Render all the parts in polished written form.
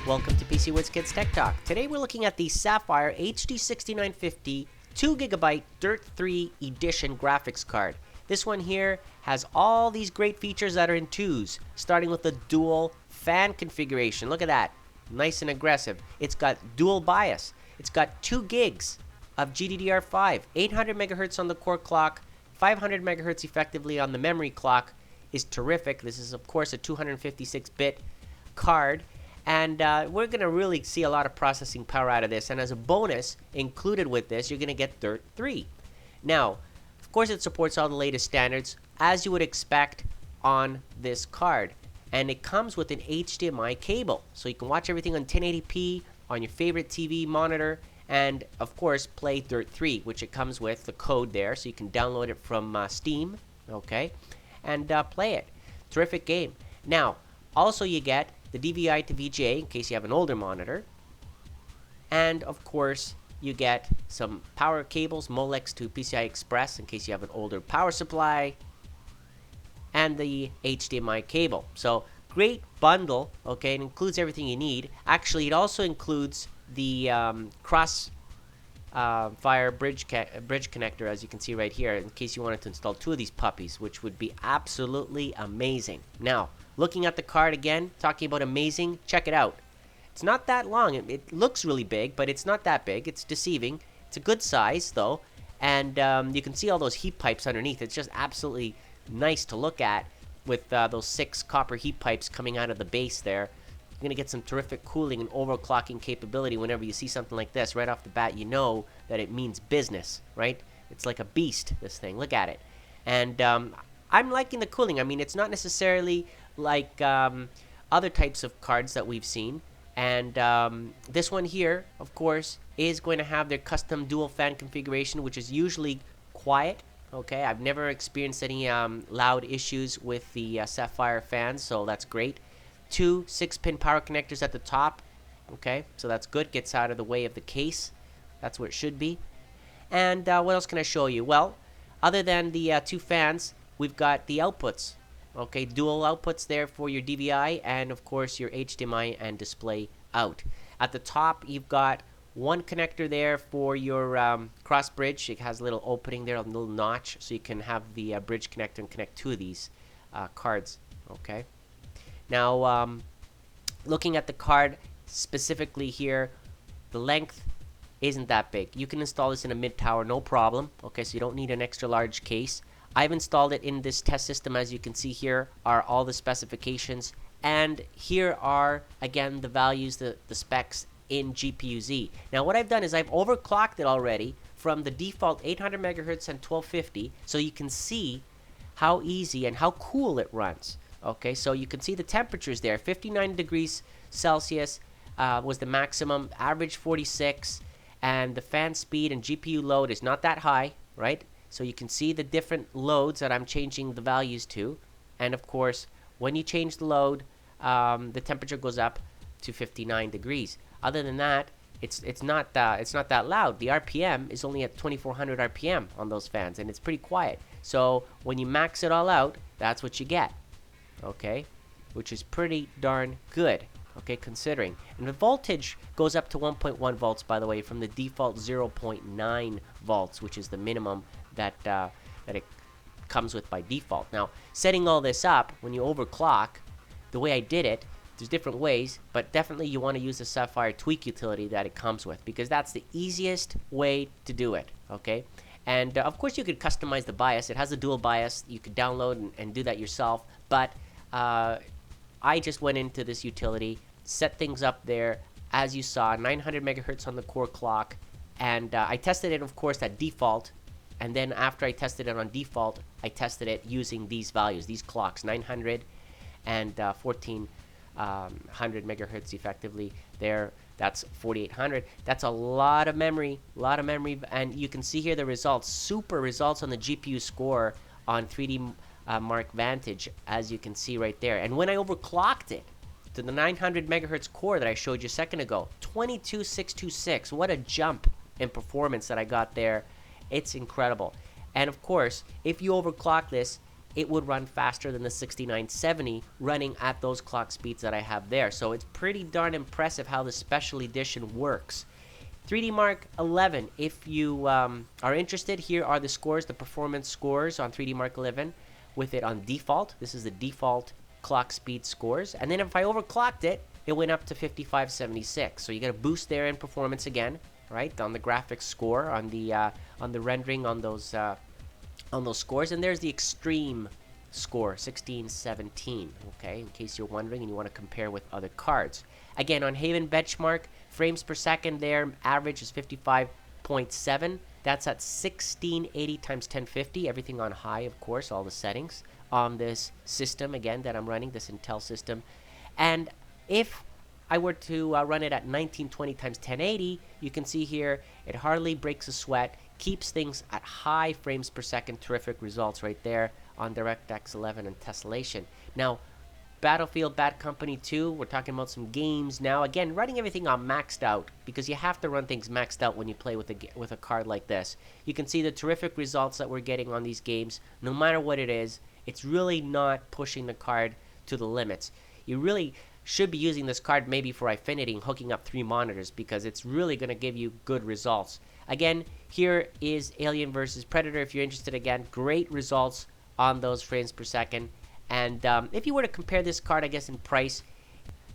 Welcome to PC Wiz Kids Tech Talk. Today we're looking at the Sapphire HD6950 2GB DiRT3 Edition graphics card. This one here has all these great features that are in twos, starting with the dual fan configuration. Look at that. Nice and aggressive. It's got dual bias. It's got 2 gigs of GDDR5, 800 megahertz on the core clock, 500 megahertz effectively on the memory clock. Is terrific. This is of course a 256-bit card. And we're going to really see a lot of processing power out of this. And as a bonus, included with this, you're going to get DiRT3. Now, of course, it supports all the latest standards, as you would expect on this card. And it comes with an HDMI cable. So you can watch everything on 1080p on your favorite TV monitor. And, of course, play DiRT3, which it comes with, the code there. So you can download it from Steam, okay, and play it. Terrific game. Now, also you get the DVI to VGA in case you have an older monitor, and of course you get some power cables, Molex to PCI Express in case you have an older power supply, and the HDMI cable. So great bundle, okay. It includes everything you need. Actually, it also includes the cross fire bridge connector, as you can see right here, in case you wanted to install 2 of these puppies, which would be absolutely amazing. Now, looking at the card again, talking about amazing, check it out. It's not that long. It looks really big, but it's not that big. It's deceiving. It's a good size, though. And you can see all those heat pipes underneath. It's just absolutely nice to look at with those 6 copper heat pipes coming out of the base there. You're going to get some terrific cooling and overclocking capability whenever you see something like this. Right off the bat, you know that it means business, right? It's like a beast, this thing. Look at it. And I'm liking the cooling. I mean, it's not necessarily like other types of cards that we've seen, and this one here, of course, is going to have their custom dual fan configuration, which is usually quiet. Okay, I've never experienced any loud issues with the Sapphire fans, so that's great. 2 6-pin power connectors at the top. Okay, so that's good. Gets out of the way of the case. That's where it should be. And what else can I show you? Well, other than the 2 fans, we've got the outputs. Okay, dual outputs there for your DVI and, of course, your HDMI and display out. At the top, you've got 1 connector there for your cross bridge. It has a little opening there, a little notch, so you can have the bridge connector and connect 2 of these cards. Okay. Now, looking at the card specifically here, the length isn't that big. You can install this in a mid-tower, no problem. Okay, so you don't need an extra large case. I've installed it in this test system. As you can see, here are all the specifications, and here are again the values, the specs in GPU-Z. Now what I've done is I've overclocked it already from the default 800 megahertz and 1250, so you can see how easy and how cool it runs. Okay, so you can see the temperatures there. 59 degrees Celsius was the maximum, average 46, and the fan speed and GPU load is not that high, right? So you can see the different loads that I'm changing the values to. And of course, when you change the load, the temperature goes up to 59 degrees. Other than that, it's not that loud. The RPM is only at 2400 RPM on those fans, and it's pretty quiet. So when you max it all out, that's what you get. Okay, which is pretty darn good. Okay, considering. And the voltage goes up to 1.1 volts, by the way, from the default 0.9 volts, which is the minimum that it comes with by default. Now, setting all this up, when you overclock, the way I did it, there's different ways, but definitely you want to use the Sapphire tweak utility that it comes with, because that's the easiest way to do it, okay? And, of course, you could customize the bias. It has a dual bias. You could download and do that yourself, but I just went into this utility, set things up there, as you saw, 900 megahertz on the core clock, and I tested it, of course, at default. And then after I tested it on default, I tested it using these values, these clocks, 900 and 1400 megahertz effectively there. That's 4800. That's a lot of memory, and you can see here the results, super results on the GPU score on 3D Mark Vantage, as you can see right there. And when I overclocked it to the 900 megahertz core that I showed you a second ago, 22626. What a jump in performance that I got there. It's incredible. And of course, if you overclock this, it would run faster than the 6970 running at those clock speeds that I have there. So it's pretty darn impressive how the special edition works. 3D Mark 11, if you are interested, here are the scores, the performance scores on 3D Mark 11 with it on default. This is the default clock speed scores. And then if I overclocked it, it went up to 5576. So you get a boost there in performance again, right, on the graphics score, on the rendering on those scores. And there's the extreme score, 1617, okay, in case you're wondering and you want to compare with other cards. Again, on Haven benchmark, frames per second there, average is 55.7. That's at 1680 times 1050, everything on high, of course, all the settings on this system, again, that I'm running, this Intel system. And if I were to run it at 1920 times 1080, you can see here it hardly breaks a sweat, keeps things at high frames per second. Terrific results right there on DirectX 11 and tessellation. Now, Battlefield Bad Company 2, we're talking about some games now. Again, running everything on maxed out, because you have to run things maxed out when you play with a card like this. You can see the terrific results that we're getting on these games. No matter what it is, it's really not pushing the card to the limits. You really should be using this card maybe for Affinity and hooking up 3 monitors, because it's really going to give you good results. Again, here is Alien vs. Predator. If you're interested, again, great results on those frames per second. And if you were to compare this card, I guess, in price,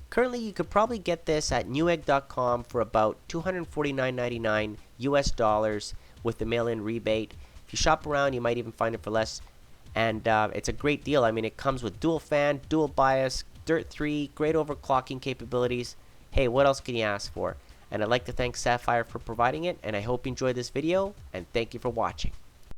currently you could probably get this at newegg.com for about $249.99 US dollars with the mail-in rebate. If you shop around, you might even find it for less. And it's a great deal. I mean, it comes with dual fan, dual bias, DiRT3, great overclocking capabilities. Hey, what else can you ask for? And I'd like to thank Sapphire for providing it, and I hope you enjoyed this video, and thank you for watching.